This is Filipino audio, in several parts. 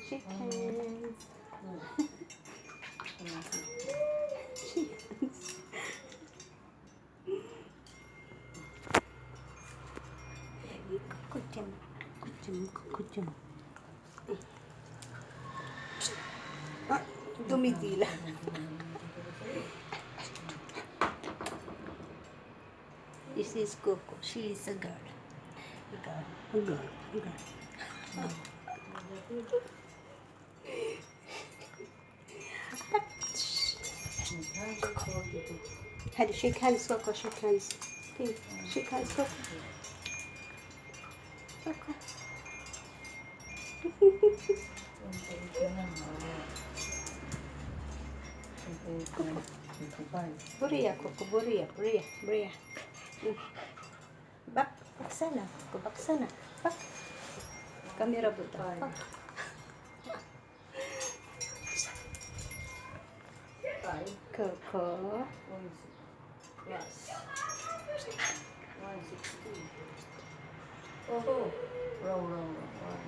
Shake hands. Shake hands. Kucing. Ah, tumitila. This is Coco. She is a girl. A girl. Hadi shake hands, Coco. Shake hands. Okay. Shake hands, Coco. Coco. Buria, Coco. Buria. Bak sana. Coco, bak sana. Bak. Kamera buta. Bak. Coco. Plus 160. Oh, wrong.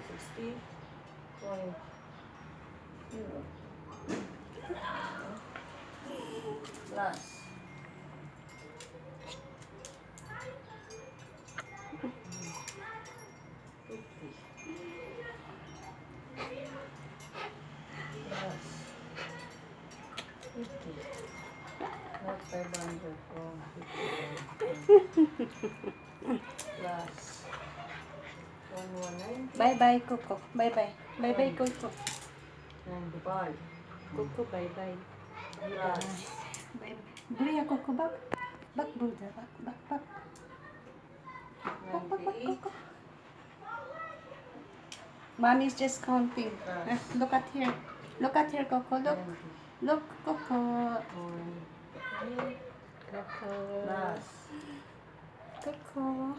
160. Point. Plus. Not 500 from 50. Plus 1190. Bye-bye, Coco. Bye-bye. Bye-bye, Coco. 95. Coco, bye-bye. Plus Bye. Buria, Coco. Bak. Bak, Buddha. Bak. Bak, 98. Coco. Mommy's just counting. Plus. Look at here. Look at here, Coco. Look. 90. Look, Coco. Point. Coco. Plus Coco.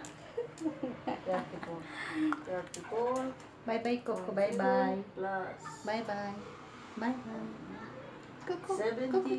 34. Bye-bye, Coco. Bye-bye. Plus Bye-bye. Bye-bye. Coco. 70. Coco.